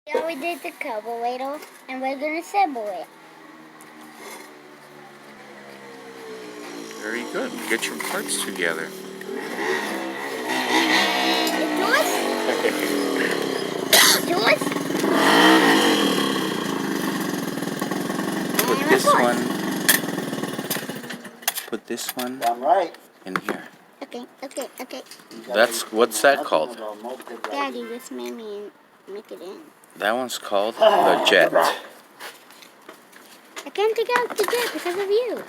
Yeah, we did the carburetor, and we're gonna assemble it. Very good. Get your parts together. Yours? Yours? Put this one I'm right. in here. Okay. What's that called? Daddy, this made me make it in. That one's called the jet. I can't take out the jet because of you.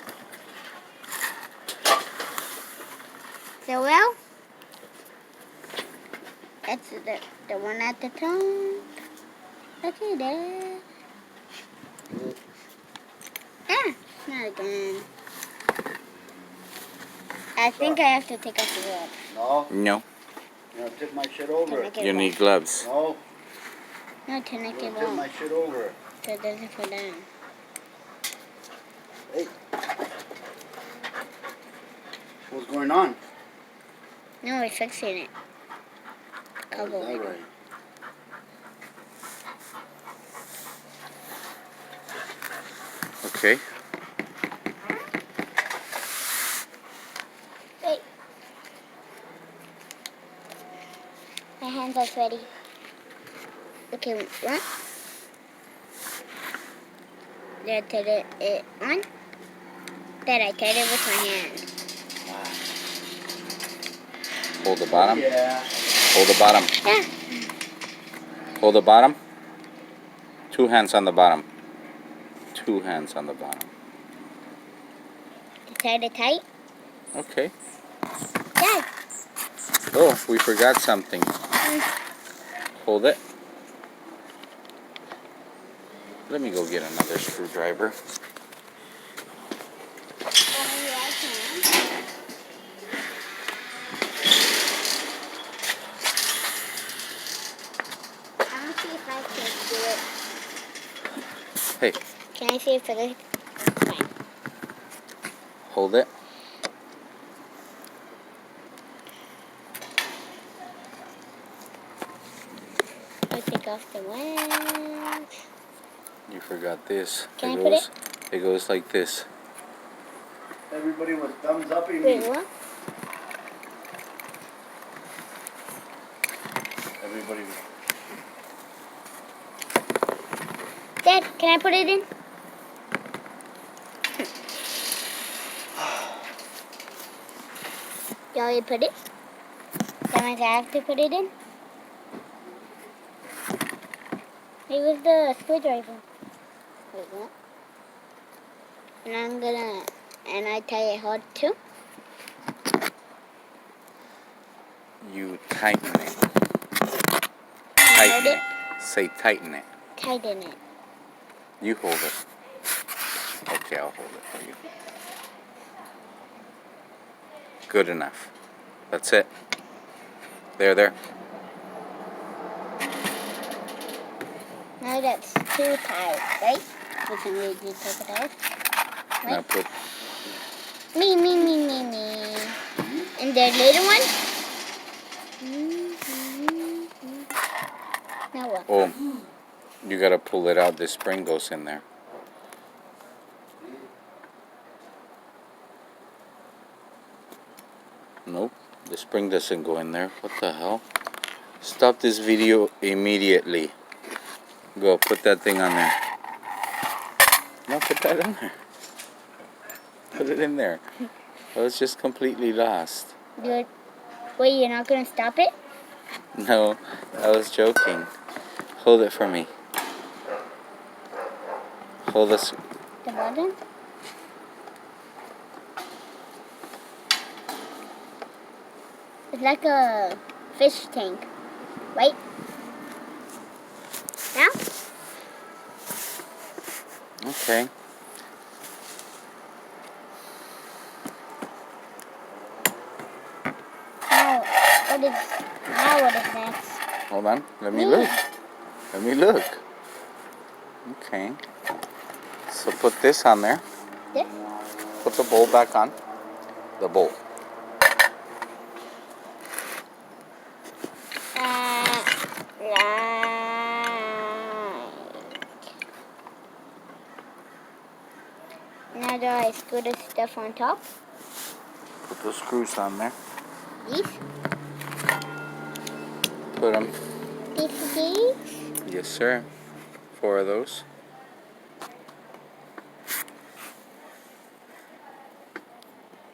So well, that's the one at the top. Okay, there. Not again. I think I have to take off the glove. No. You know, tip my shit over. You need gloves. No. No, to make it Tip my shit over. So it doesn't fall down. Hey. What's going on? No, we're fixing it. Is that right? Okay. Wait. My hands are sweaty. Okay, what? Did I turn it on? Then I turn it with my hand. Hold the bottom. Yeah. Hold the bottom. Yeah. Hold the bottom. 2 hands on the bottom. 2 hands on the bottom. Turn it tight. Okay. Dad. Oh, we forgot something. Hold it. Let me go get another screwdriver. Hey. Can I see if it? Fine. Hold it. I'll take off the lens. You forgot this. Can I put it? It goes like this. Everybody was thumbs up in Wait, me. what? Everybody was. Dad, can I put it in? You already put it? That means I have to put it in? Hey, where's the screwdriver? Wait, what? And I tie it hard too? You tighten it. Hold it? Say tighten it. Tighten it. You hold it. Okay, I'll hold it for you. Good enough. That's it. There. Now that's too tight, right? We can really take it out. Now Right? put. Me. And the little one? Now what? Oh, you gotta pull it out. This spring goes in there. Nope, the spring doesn't go in there. What the hell? Stop this video immediately. Go, put that thing on there. No, put that in there. Put it in there. I was just completely lost. Good. Wait, you're not going to stop it? No, I was joking. Hold it for me. Hold this. The button? It's like a fish tank, right? Now? Okay. Now what is next? Hold on. Let me look. Okay. So put this on there. This? Put the bowl back on. The bowl. Now do I screw the stuff on top? Put those screws on there. These? Put them. These? Yes, sir. 4 of those.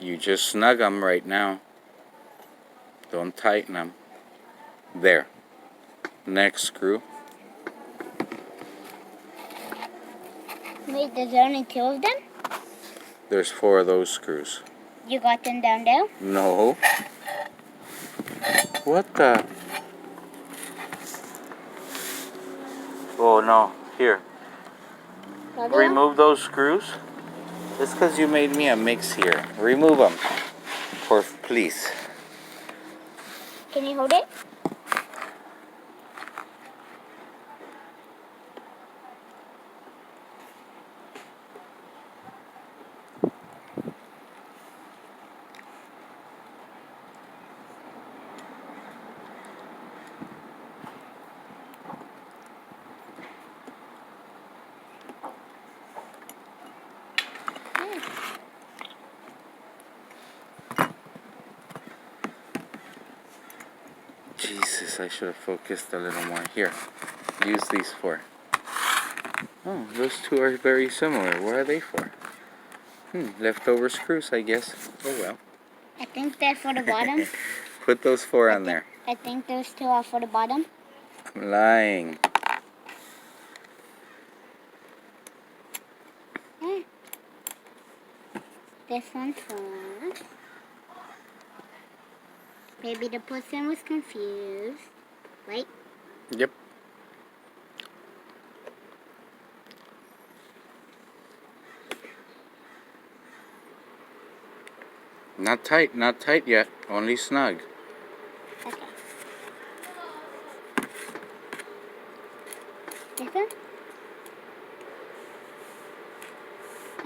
You just snug them right now. Don't tighten them. There. Next screw. Wait, there's only 2 of them? There's 4 of those screws. You got them down there? No. What the? Oh no. Here. Remove those screws. It's because you made me a mix here. Remove them. Please. Can you hold it? Jesus, I should have focused a little more. Here, use these for. Oh, those 2 are very similar. What are they for? Leftover screws, I guess. Oh well. I think they're for the bottom. Put those 4 on there. I think those 2 are for the bottom. I'm lying. This one's for... Maybe the person was confused. Right? Yep. Not tight yet. Only snug. Okay. This one?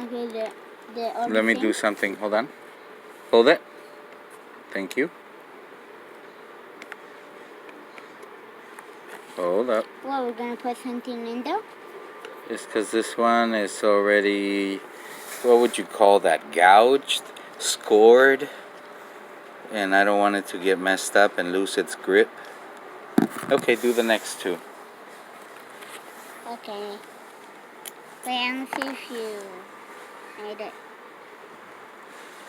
Okay, they're all Let me the do same. something. Hold on. Hold it. Thank you. Hold up. Well, we're gonna put something in there. It's because this one is already, what would you call that? Gouged? Scored? And I don't want it to get messed up and lose its grip. Okay, do the next 2. Okay. Wait, I'm gonna see if you made it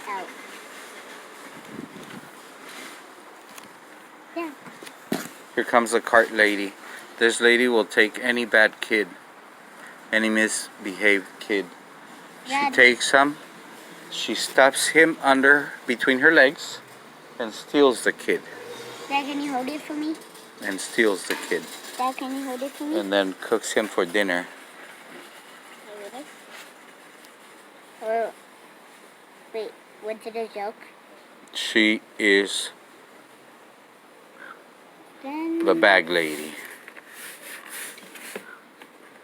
out. Yeah. Here comes the cart lady. This lady will take any bad kid, any misbehaved kid. She Dad. takes him, she stuffs him under between her legs and steals the kid. Dad, can you hold it for me? And steals the kid. Dad, can you hold it for me? And then cooks him for dinner. Or, wait, was it a joke? She is Then... the bag lady.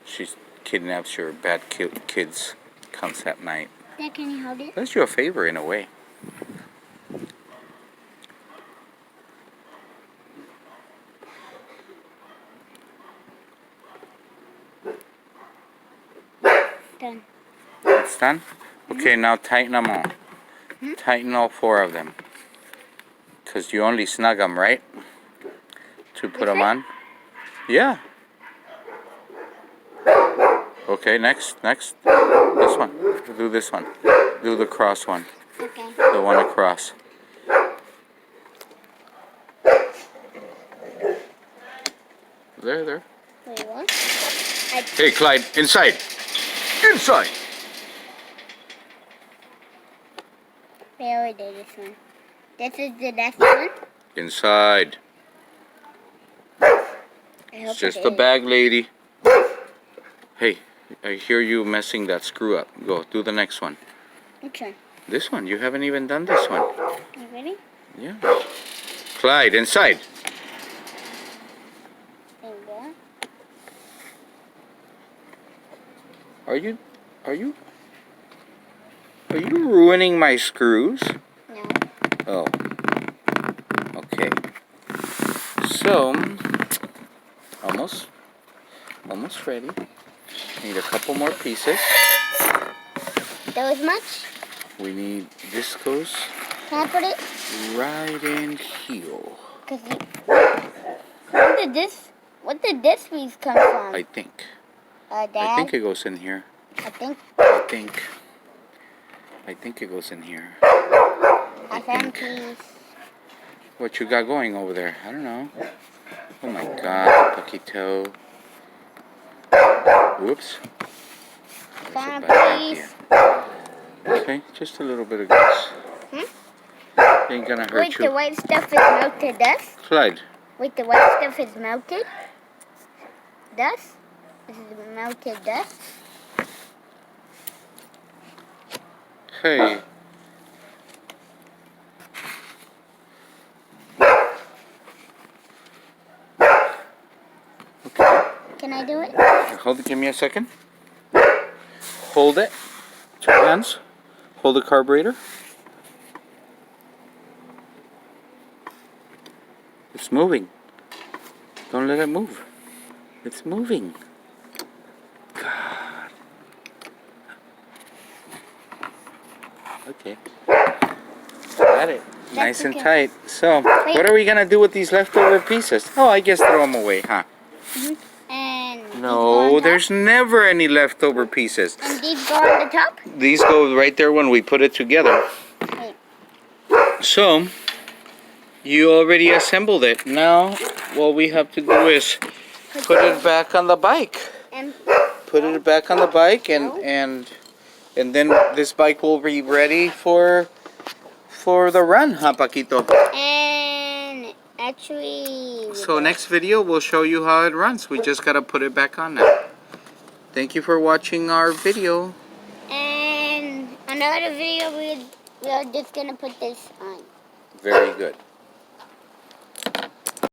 She kidnaps your bad kids. Comes at night. Dad, can you hold it? That's your favor in a way. Done. It's done? Okay, now tighten them all. Tighten all 4 of them. Because you only snug them, right? To put them on? Yeah. Okay, next. This one. Do this one. Do the cross one. Okay. The one across. There. Wait, what? Hey, Clyde, inside. Inside. We already did this one. This is the next one. Inside. I hope It's just it the is. bag lady. Hey, I hear you messing that screw up. Go, do the next one. Which one? This one. You haven't even done this one. You ready? Yeah. Clyde, inside. There we go. Are you ruining my screws? No. Oh. Okay. So, almost ready. Need a couple more pieces. those much? We need, this goes Can I put it? right in here. Cause what did this piece come from? I think. Dad? I think it goes in here. I think it goes in here. I found piece. What you got going over there? I don't know. Oh my God, Paquito. Whoops. That's a Found a bad piece. idea. Okay, just a little bit of gas. Ain't gonna hurt Wait, you. the white stuff is melted dust? Slide. Wait, the white stuff is melted dust? This is melted dust? Hey. Can I do it? Hold it, give me a second. Hold it. 2 hands. Hold the carburetor. It's moving. Don't let it move. It's moving. God. Okay. Got it. Nice and okay. tight. So, what are we going to do with these leftover pieces? Oh, I guess throw them away, huh? And these go No, on there's never any leftover pieces. top? And these go on the top? These go right there when we put it together. Wait. So, you already assembled it. Now, what we have to do is put it back on the bike. And Put it back on the bike, and then this bike will be ready for the run, huh, Paquito? and actually... So next video, we'll show you how it runs. We just gotta put it back on now. Thank you for watching our video. And another video, we are just gonna put this on. Very good.